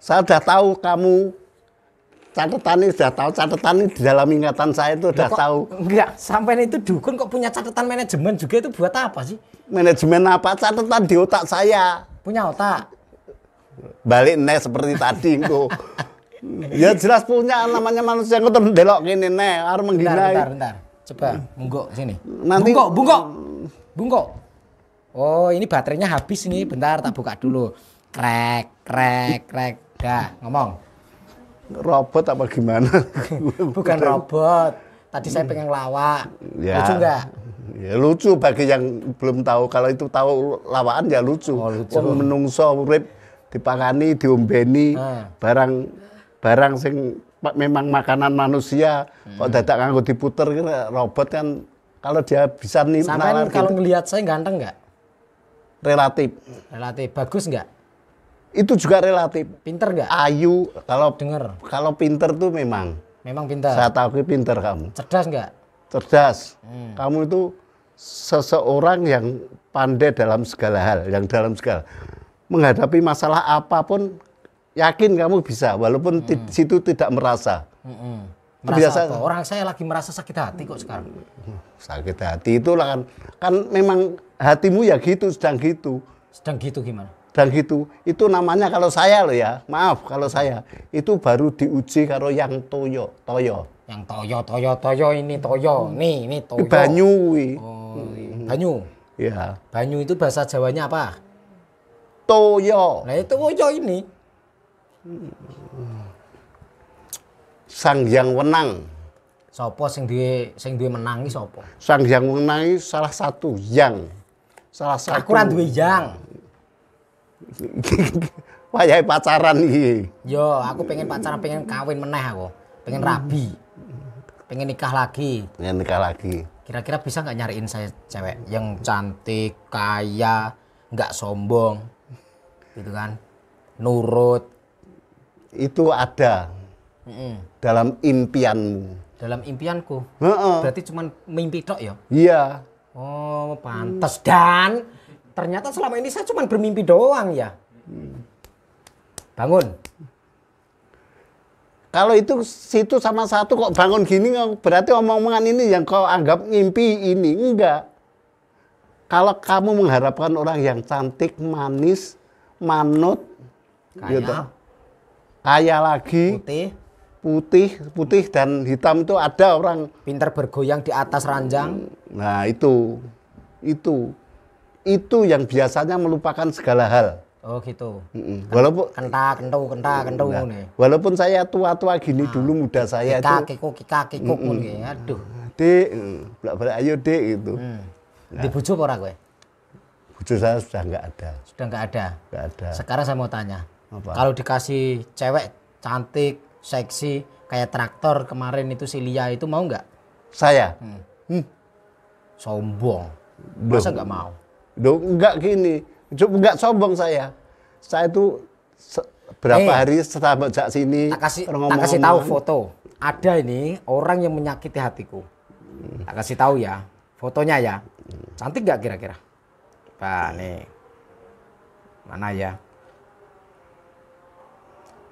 Saya udah tahu kamu catatan ini di dalam ingatan saya itu udah tahu. Enggak, sampai itu dukun kok punya catatan manajemen juga itu buat apa sih? Manajemen apa? Catatan di otak saya. Punya otak. Balik seperti tadi engko. Ya jelas punya namanya manusia engko terus delok kene arep menghina. Bentar. Coba munggok sini. Nanti Bungkok. Oh, ini baterainya habis ini. Bentar tak buka dulu. Krek. Dah, ngomong. Robot apa gimana? Bukan robot. Tadi saya pengen lawak. Ya. Lucu enggak? Ya lucu bagi yang belum tahu. Kalau itu tahu lawakan ya lucu. Oh, lucu. Wong menungso urip dipakani, diombeni, barang sing memang makanan manusia kok dadak nganggo diputer robot kan kalau dia bisa Sampai nalar kalau gitu, ngelihat saya ganteng enggak? relatif. Relatif bagus enggak? Itu juga relatif. Pinter enggak? Ayu kalau pinter tuh memang. Memang pinter. Saya tahu pinter kamu. Cerdas enggak? Cerdas. Kamu itu seseorang yang pandai dalam segala hal, menghadapi masalah apapun yakin kamu bisa walaupun di situ tidak merasa. Merasa apa? Orang saya lagi merasa sakit hati kok sekarang. Sakit hati itulah kan memang hatimu ya gitu, sedang gitu. Sedang gitu gimana? Dan gitu, itu namanya kalau saya loh ya, maaf kalau saya, itu baru diuji kalau yang toyo. Yang toyo ini toyo, ini toyo. Banyu. Oh, banyu. Ya. Banyu itu bahasa Jawanya apa? Toyo. Nah itu toyo ini. Sang Hyang Wenang. Sopo sing duwe menangi sopo? Sang Hyang Wenang salah satu yang. Salah satu. Aku ra duwe yang. Wayahe pacaran iki. Yo, aku pengen pacaran, pengen kawin meneh aku. Pengen rabi. Pengen nikah lagi. Kira-kira bisa nggak nyariin saya cewek yang cantik, kaya, nggak sombong, gitu kan? Nurut. Itu ada dalam impianmu. Dalam impianku. Berarti cuma mimpi tok ya? Iya. Oh, pantas. Dan ternyata selama ini saya cuma bermimpi doang ya. Bangun. Kalau itu situ sama satu kok bangun gini berarti omong-omongan ini yang kau anggap ngimpi ini. Enggak. Kalau kamu mengharapkan orang yang cantik, manis, manut, Kaya. gitu, kaya lagi, putih dan hitam itu ada orang. Pintar bergoyang di atas ranjang. Nah itu yang biasanya melupakan segala hal. Oh gitu. Walaupun Kentu nih. walaupun saya tua-tua gini dulu muda saya kikuk nih. Aduh. Dek, bolak-balik ayo dek gitu. Dibujuk ora kowe? Bojo saya sudah nggak ada. Sudah nggak ada. Nggak ada. Sekarang saya mau tanya. Apa? Kalau dikasih cewek cantik, seksi, kayak traktor kemarin itu si Lia itu mau nggak? Saya? Sombong. Masa nggak mau? Loh, enggak gini. Enggak sombong saya. Saya itu berapa hari setelah sejak sini Tak kasih tahu foto. Ada ini orang yang menyakiti hatiku. Tak kasih tahu ya. Fotonya ya. Cantik nggak kira-kira? Nah, nih. Mana ya?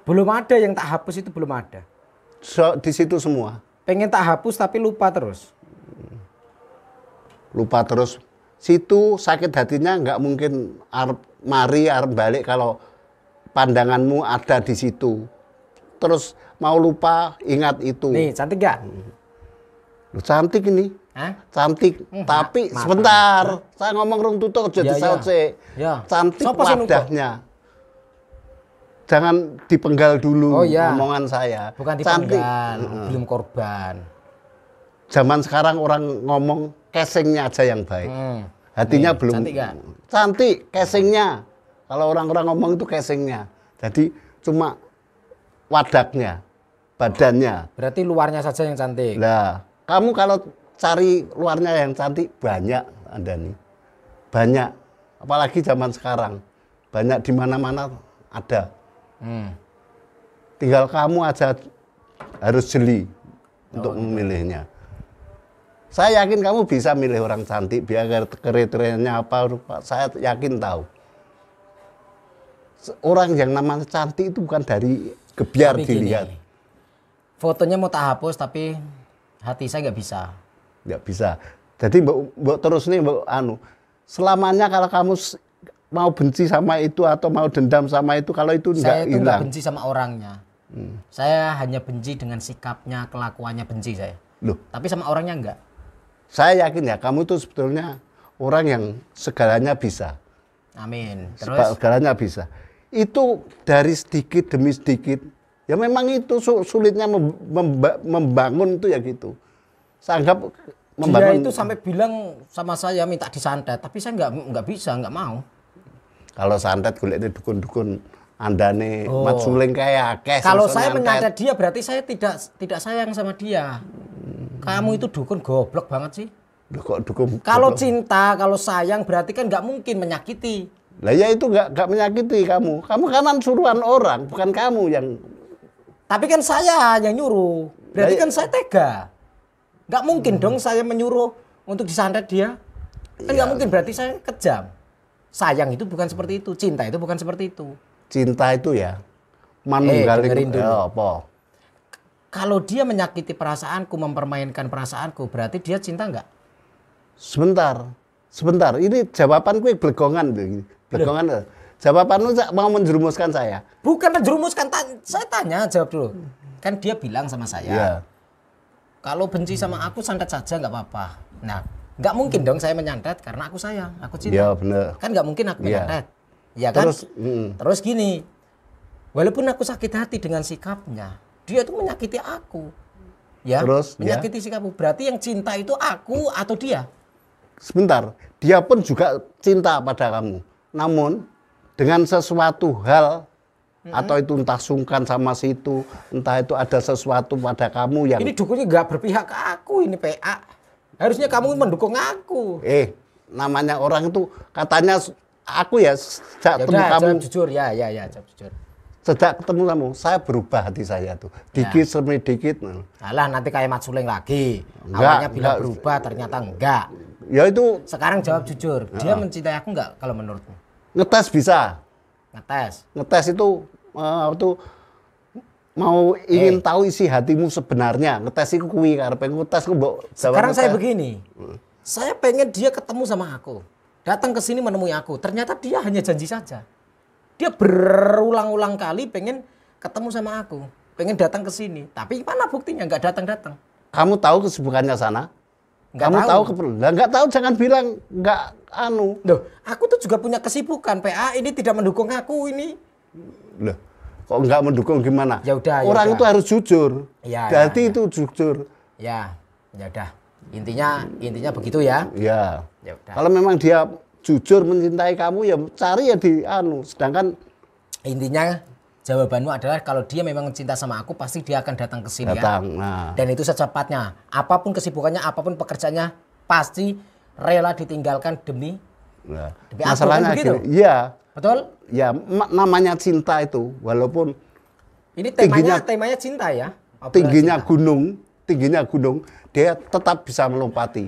Belum ada yang tak hapus itu belum ada. Di situ semua. Pengen tak hapus tapi lupa terus. Lupa terus. Situ sakit hatinya nggak mungkin arep balik kalau pandanganmu ada di situ. Terus mau lupa ingat itu. Nih cantik gak? Cantik ini. Hah? Cantik. Tapi sebentar. Saya ngomong rung tutuk aja disaut sih. Ya. Cantik Sopo sing wadahnya. Jangan dipenggal dulu omongan saya. Bukan cantik. Dipenggal, belum korban. Zaman sekarang orang ngomong casingnya aja yang baik. Hatinya belum. Cantik gak? Cantik, casingnya. Kalau orang-orang ngomong itu casingnya. Jadi cuma wadaknya, badannya. Berarti luarnya saja yang cantik. Nah, kamu kalau cari luarnya yang cantik banyak Anda nih. Banyak. Apalagi zaman sekarang. Banyak di mana-mana ada. Tinggal kamu aja harus jeli untuk memilihnya. Saya yakin kamu bisa milih orang cantik, biar kriterianya apa, saya yakin tahu. Orang yang namanya cantik itu bukan dari gebiar Tapi gini, dilihat. fotonya mau tak hapus tapi hati saya nggak bisa. Nggak bisa. Jadi mbok terus nih mbok selamanya kalau kamu mau benci sama itu atau mau dendam sama itu, kalau itu Saya nggak itu nggak hilang. benci sama orangnya. Saya hanya benci dengan sikapnya, kelakuannya benci saya. Loh, Tapi sama orangnya enggak. saya yakin ya kamu itu sebetulnya orang yang segalanya bisa. Amin. Terus Segalanya bisa. Itu dari sedikit demi sedikit. Ya memang itu sulitnya membangun itu ya gitu. Saya anggap dia membangun. itu sampai bilang sama saya minta disantet, tapi saya nggak bisa, nggak mau. Kalau santet golek dukun-dukun andane Mat Suling kayak akeh. Kalau sing saya santet. menyantet dia berarti saya tidak sayang sama dia. Kamu itu dukun goblok banget sih. Loh, kok dukun. Kalau cinta, kalau sayang berarti kan nggak mungkin menyakiti. Lah ya itu nggak menyakiti kamu. Kamu kanan suruhan orang, bukan kamu yang. Tapi kan saya yang nyuruh. Berarti Lah, kan saya tega. Nggak mungkin dong saya menyuruh untuk disantet dia. Kan nggak mungkin, berarti saya kejam. Sayang itu bukan seperti itu. Cinta itu bukan seperti itu. Cinta itu ya manunggaling dengerin dulu. apa? Kalau dia menyakiti perasaanku, mempermainkan perasaanku, berarti dia cinta nggak? Sebentar. Ini jawabanku yang blegongan. Blegongan. Jawabanmu mau menjerumuskan saya. Bukan menjerumuskan, saya tanya, jawab dulu. Kan dia bilang sama saya, Ya. kalau benci sama aku santet saja nggak apa-apa. Nah, nggak mungkin dong saya menyantet karena aku sayang, aku cinta. Ya benar. Kan nggak mungkin aku Iya. menyantet. Ya kan? Terus, Gini, walaupun aku sakit hati dengan sikapnya, dia tuh menyakiti aku. Ya, Terus, menyakiti sikapku. Berarti yang cinta itu aku atau dia? sebentar. Dia pun juga cinta pada kamu. Namun dengan sesuatu hal atau itu entah sungkan sama situ, entah itu ada sesuatu pada kamu yang Ini dukunnya nggak berpihak ke aku, ini PA. Harusnya kamu mendukung aku. namanya orang itu katanya aku ya sejak Ya ketemu udah, kamu, jawab jujur ya, jawab jujur. sejak ketemu kamu saya berubah hati saya tuh. Dikit demi dikit. Alah, nanti kayak Mat Suling lagi. Enggak, Awalnya bilang enggak. berubah, ternyata enggak. Ya itu Sekarang jawab jujur. Dia mencintai aku enggak kalau menurutmu? ngetes bisa. Ngetes. Ngetes itu mau ingin tahu isi hatimu sebenarnya. Ngetes itu kuwi karepe ngetes ku mbok jawab Sekarang saya ngetes. begini. Saya pengen dia ketemu sama aku. Datang ke sini menemui aku. Ternyata dia hanya janji saja. Dia berulang-ulang kali pengen ketemu sama aku. Pengen datang ke sini. Tapi mana buktinya? Enggak datang-datang. Kamu tahu kesibukannya sana? Nggak Kamu tahu. tahu keperluan? Nggak tahu jangan bilang nggak Loh, aku tuh juga punya kesibukan. PA ini tidak mendukung aku ini. Loh, kok nggak mendukung gimana? Ya udah, ya Orang udah. itu harus jujur. Ya, Berarti ya, itu jujur. Ya udah. Intinya begitu ya. Ya. Ya udah. Kalau memang dia jujur mencintai kamu ya cari ya di Sedangkan Intinya jawabanmu adalah kalau dia memang cinta sama aku pasti dia akan datang ke sini datang. ya. Nah, Dan itu secepatnya. Apapun kesibukannya, apapun pekerjaannya pasti rela ditinggalkan demi nah. Demi aku, Masalahnya kan begitu? gini, iya. betul? Ya namanya cinta itu walaupun Ini Tingginya- temanya cinta ya. Obrolan tingginya gunung, dia tetap bisa melompati.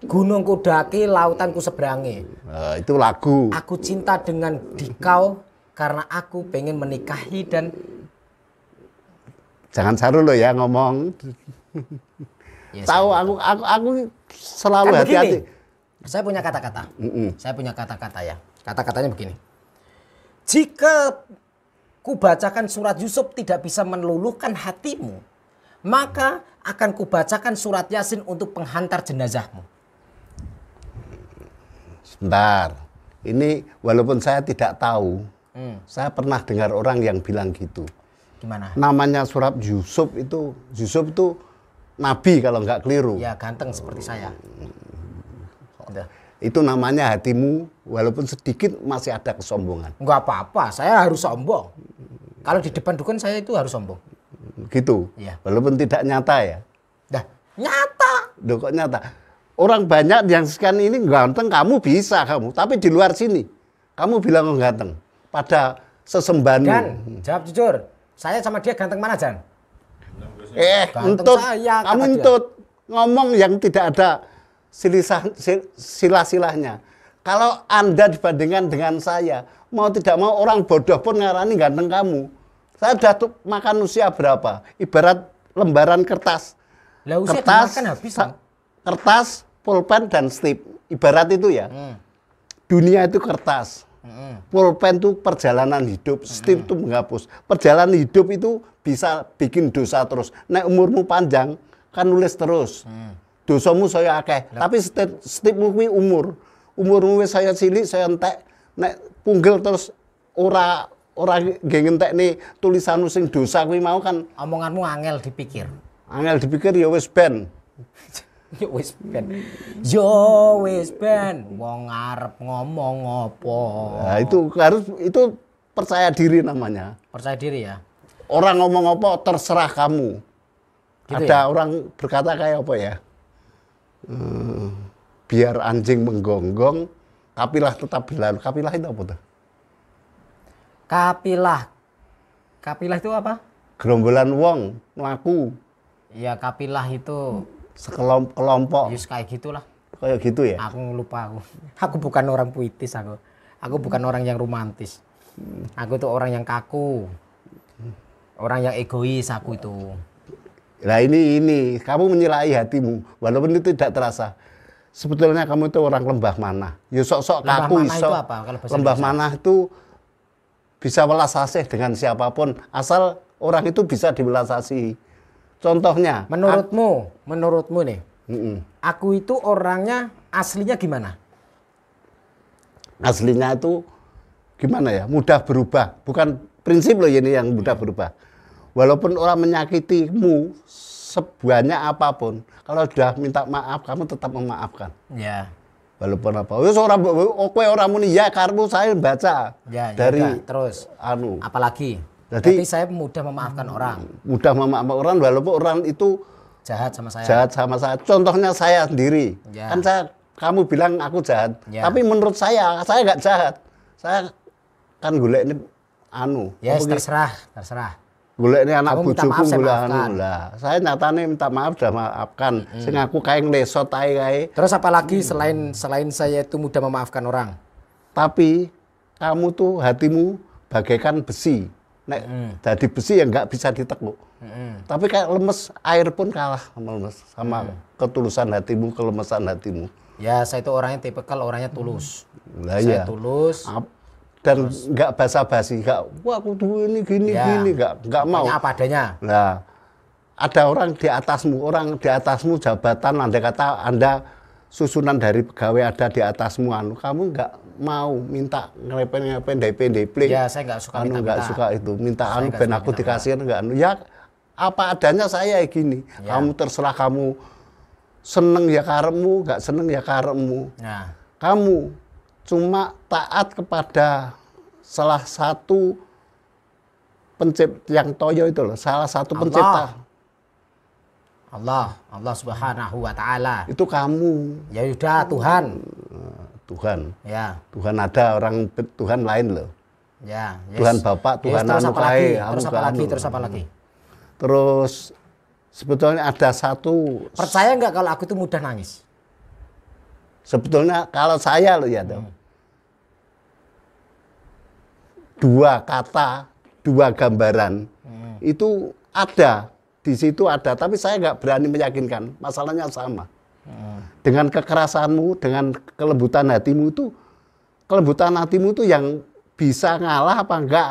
Gunungku daki, lautanku seberangi. Nah, itu lagu. Aku cinta dengan dikau karena aku pengen menikahi dan Jangan saru lo ya ngomong. ya, Tahu aku selalu Kan hati-hati. begini, saya punya kata-kata. Saya punya kata-kata ya. Kata-katanya begini. Jika kubacakan surat Yusuf tidak bisa meluluhkan hatimu, maka akan kubacakan surat Yasin untuk penghantar jenazahmu. Sebentar. Ini walaupun saya tidak tahu, saya pernah dengar orang yang bilang gitu. Gimana? Namanya surat Yusuf itu nabi kalau nggak keliru. Ya ganteng seperti saya. Udah. Itu namanya hatimu walaupun sedikit masih ada kesombongan. Enggak apa-apa, saya harus sombong. Kalau di depan dukun saya itu harus sombong. Gitu. Iya. Walaupun tidak nyata ya. Dah, nyata. Loh, kok nyata? Orang banyak yang sekian ini ganteng, kamu bisa kamu. Tapi di luar sini, kamu bilang ganteng. Pada sesembahanmu. Dan jawab jujur, saya sama dia ganteng mana, Jan? Ganteng entut. saya, kata Kamu dia. entut. Ngomong yang tidak ada sila-silahnya. Kalau Anda dibandingkan dengan saya, mau tidak mau orang bodoh pun ngarani ganteng kamu. Saya udah makan usia berapa? Ibarat lembaran kertas. Lah usia dimakan habis. Kertas, pulpen dan stip. Ibarat itu ya. Dunia itu kertas. Pulpen itu perjalanan hidup, stip itu menghapus. Perjalanan hidup itu bisa bikin dosa terus. Nek umurmu panjang, kan nulis terus. Dosamu saya akeh, tapi stipmu kuwi umur. Umurmu wis saya cilik, saya entek. Nek punggel terus ora ngentek nih tulisanmu sing dosa kuwi mau kan Omonganmu angel dipikir. angel dipikir ya wis ben. Yo wis ben. Wong arep ngomong apa? Nah, itu percaya diri namanya. Percaya diri ya. Orang ngomong apa terserah kamu. Gitu Ada ya? orang berkata kayak apa ya? Biar anjing menggonggong, kapilah tetap berlalu. Kapilah itu apa tuh? Kapilah itu apa? Gerombolan wong mlaku Ya kapilah itu sekelompok yus kayak gitulah. kayak gitu ya. Aku lupa aku. Aku bukan orang puitis aku. Aku bukan orang yang romantis. Aku tuh orang yang kaku. Orang yang egois aku itu. Nah ini kamu menyilai hatimu walaupun itu tidak terasa. Sebetulnya kamu itu orang lembah mana? Ya sok-sok Lembah kaku mana iso. itu apa kalau bahasa Lembah Indonesia? mana itu bisa welas asih dengan siapapun asal orang itu bisa diwelas asih. Contohnya, Menurutmu nih, aku itu orangnya aslinya gimana? aslinya itu gimana ya? Mudah berubah. Bukan prinsip loh ini yang mudah berubah. Walaupun orang menyakitimu sebanyak apapun, kalau sudah minta maaf, kamu tetap memaafkan. Ya. Walaupun apa? Wis ora kowe ora muni ya karepmu saya baca Ya, dari udah, terus apalagi? Jadi- Berarti saya mudah memaafkan orang mudah memaafkan orang walaupun orang itu jahat sama saya. jahat sama saya. Contohnya saya sendiri. Ya. Kan kamu bilang aku jahat. Ya. Tapi menurut saya nggak jahat. Saya kan golek ini Ya, apa ki? terserah. Golek ini anak Kamu minta bojoku maaf, saya golek maafkan. lah. Saya nyatane minta maaf sudah maafkan. Sing aku kae nglesot kae. Terus apalagi selain saya itu mudah memaafkan orang? Tapi kamu tuh hatimu bagaikan besi. Nek jadi besi ya nggak bisa ditekuk. Tapi kayak lemes, air pun kalah sama lemes. Sama ketulusan hatimu, kelemesan hatimu. Ya, saya itu orangnya tipikal orangnya tulus. Lah Saya iya. tulus. Dan nggak basa-basi, nggak wah aku tuh ini gini Ya. nggak mau. Pokoknya apa adanya. Nah, ada orang di atasmu jabatan, andai kata Anda susunan dari pegawai ada di atasmu, kamu nggak mau minta ngerepen DP. Ya, saya nggak suka minta-minta. Nggak suka itu, minta Saya nggak ben suka aku minta-minta. dikasih nggak ya apa adanya saya gini. Ya. Kamu terserah kamu seneng ya karepmu, nggak seneng ya karepmu. Nah, Kamu cuma taat kepada salah satu pencipta yang toyo itu loh, salah satu Allah. pencipta. Allah Subhanahu wa taala. Itu kamu, Ya udah Tuhan. Ya. Tuhan ada orang Tuhan lain loh. Ya, yes. Tuhan Bapak, Tuhan terus anu apa lagi? kae, Terus anu apa kae, lagi? anu. Terus apa lagi? Terus sebetulnya ada satu, Percaya nggak kalau aku tuh mudah nangis? sebetulnya kalau saya loh ya tuh, dua kata, dua gambaran itu ada di situ ada, tapi saya nggak berani meyakinkan. Masalahnya sama. Dengan kekerasanmu, dengan kelembutan hatimu itu yang bisa ngalah apa enggak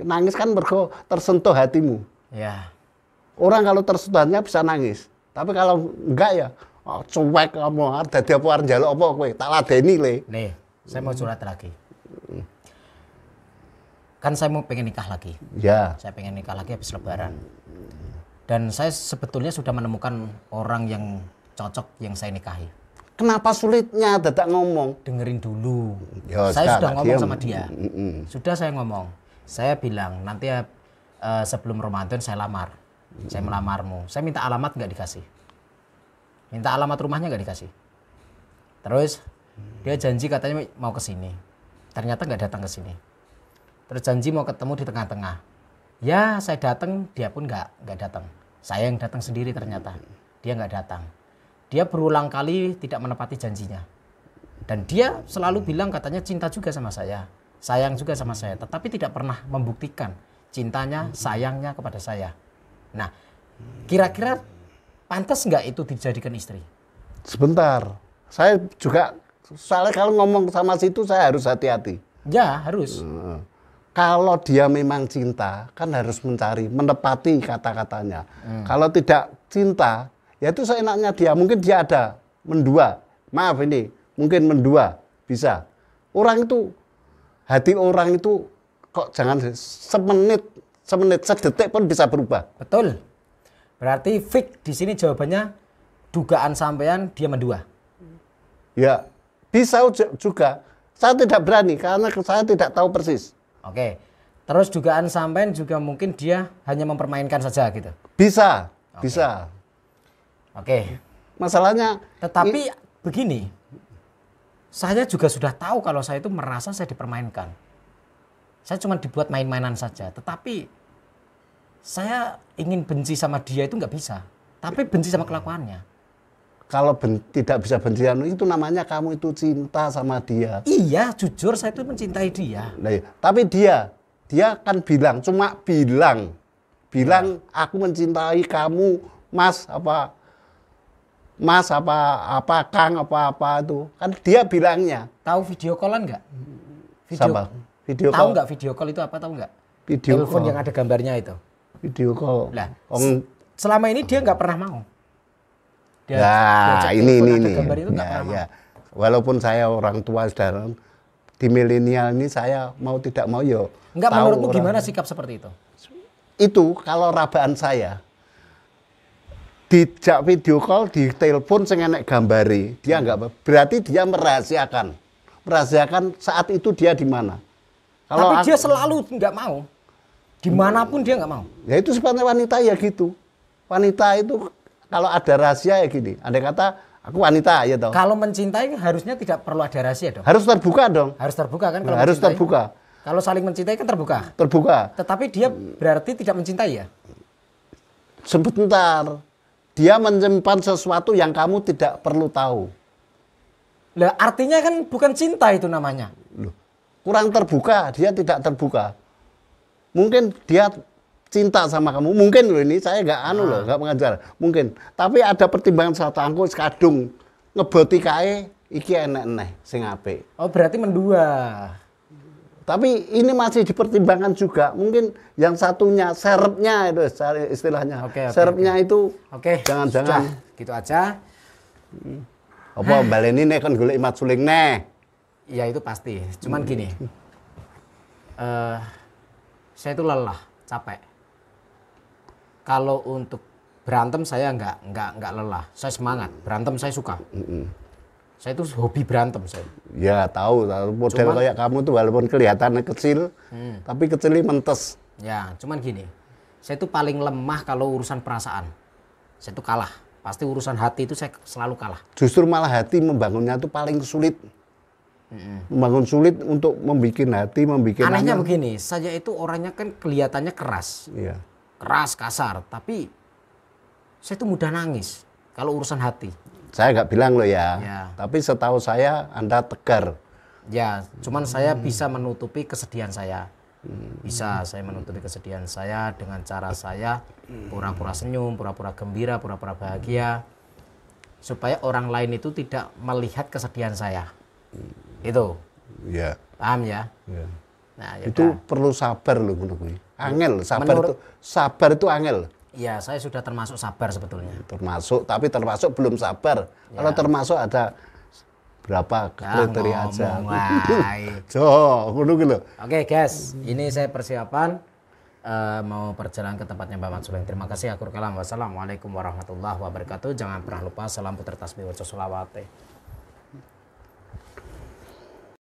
nangis kan mergo tersentuh hatimu. Ya. Orang kalau tersentuh hatinya bisa nangis. Tapi kalau enggak ya cuek kamu dadi apa arep njaluk apa kowe tak ladeni le. Nih, saya mau curhat lagi. Kan saya mau pengen nikah lagi. Ya. Saya pengen nikah lagi habis lebaran. Dan saya sebetulnya sudah menemukan orang yang cocok yang saya nikahi. Kenapa sulitnya dadak ngomong? Dengerin dulu. Ya, Saya sudah sekarang ngomong diam. sama dia. Sudah saya ngomong. Saya bilang nanti ya sebelum Ramadan saya lamar. Saya melamarmu. Saya minta alamat nggak dikasih. Minta alamat rumahnya nggak dikasih. Terus dia janji katanya mau ke sini. Ternyata nggak datang ke sini. Terus janji mau ketemu di tengah-tengah. Ya saya datang, dia pun nggak datang. Saya yang datang sendiri ternyata. Dia nggak datang. Dia berulang kali tidak menepati janjinya. Dan dia selalu bilang katanya cinta juga sama saya. Sayang juga sama saya. Tetapi tidak pernah membuktikan cintanya, sayangnya kepada saya. Nah, kira-kira pantas nggak itu dijadikan istri? Sebentar, saya juga soalnya kalau ngomong sama situ saya harus hati-hati. Ya, harus. Kalau dia memang cinta, kan harus mencari, menepati kata-katanya. Kalau tidak cinta, ya itu seenaknya dia. Mungkin dia ada mendua. Maaf ini, mungkin mendua, bisa. Orang itu, hati orang itu kok jangan semenit, sedetik pun bisa berubah. Betul. Berarti fix di sini jawabannya dugaan sampean dia mendua. Ya, bisa juga. Saya tidak berani karena saya tidak tahu persis. Oke. Terus dugaan sampean juga mungkin dia hanya mempermainkan saja gitu. Bisa, bisa. Oke. Masalahnya, Tetapi begini. Saya juga sudah tahu kalau saya itu merasa saya dipermainkan. Saya cuma dibuat main-mainan saja. Tetapi saya ingin benci sama dia itu nggak bisa. Tapi benci sama kelakuannya. kalau tidak bisa bencian itu namanya kamu itu cinta sama dia. Iya, jujur saya itu mencintai dia. Nah, iya. Tapi dia kan bilang, cuma bilang aku mencintai kamu, Mas apa Kang apa itu. Kan dia bilangnya. Tahu video callan nggak? Video tahu nggak video call itu apa, tahu nggak? Video telepon call. yang ada gambarnya itu. Video call. Lah, selama ini dia nggak pernah mau. Nah, ini. Gambar itu nggak pernah mau. Walaupun saya orang tua sudah di milenial ini, saya mau tidak mau yo. Enggak, menurutmu gimana sikap seperti itu? Itu kalau rabaan saya dijak video call, di telepon sing enek gambari, dia enggak, berarti dia merahasiakan saat itu dia di mana. Tapi dia selalu enggak mau. Dimanapun dia enggak mau. Ya itu sebenarnya wanita ya gitu. Wanita itu kalau ada rahasia ya gini. Andai kata aku wanita ya toh. Kalau mencintai harusnya tidak perlu ada rahasia dong. Harus terbuka dong. Harus terbuka kan kalau harus mencintai. terbuka. Kalau saling mencintai kan terbuka. Terbuka. Tetapi dia berarti tidak mencintai ya? Sebentar. Dia menyimpan sesuatu yang kamu tidak perlu tahu. Lah artinya kan bukan cinta itu namanya. Loh, kurang terbuka, dia tidak terbuka. Mungkin dia cinta sama kamu, mungkin loh ini saya nggak mengajar, mungkin. Tapi ada pertimbangan satu angko kadung ngeboti kae iki enek-enek sing apik. Oh, berarti mendua. Tapi ini masih dipertimbangkan juga. Mungkin yang satunya serepnya itu istilahnya. Serepnya itu jangan-jangan gitu aja. Apa baleni nek kon golek Mat Suling neh. Iya itu pasti. Cuman gini. Saya itu lelah, capek. Kalau untuk berantem saya nggak lelah. Saya semangat. Berantem saya suka. Saya itu hobi berantem saya. Ya tahu model kayak kamu tuh walaupun kelihatannya kecil, tapi kecilnya mentes. Ya, cuman gini. Saya itu paling lemah kalau urusan perasaan. Saya itu kalah. Pasti urusan hati itu saya selalu kalah. Justru malah hati membangunnya itu paling sulit. Membangun sulit untuk membuat hati, membuat. Anehnya begini, saya itu orangnya kan kelihatannya keras. Iya. Keras, kasar, tapi saya itu mudah nangis kalau urusan hati. Saya nggak bilang loh ya, tapi setahu saya Anda tegar. Ya, cuman saya bisa menutupi kesedihan saya. Bisa saya menutupi kesedihan saya dengan cara saya pura-pura senyum, pura-pura gembira, pura-pura bahagia. Supaya orang lain itu tidak melihat kesedihan saya. Itu. Iya. Paham ya? Ya. Nah, itu perlu sabar loh menurut. Angel, sabar itu angel. Iya, saya sudah termasuk sabar sebetulnya. Tapi termasuk belum sabar. Ya. Kalau termasuk ada berapa kriteria aja. Oke guys, ini saya persiapan mau perjalanan ke tempatnya Mbak Mat Suling. Terima kasih. Akhir kalam. Wassalamualaikum warahmatullahi wabarakatuh. Jangan pernah lupa salam puter tasbih waca sholawate.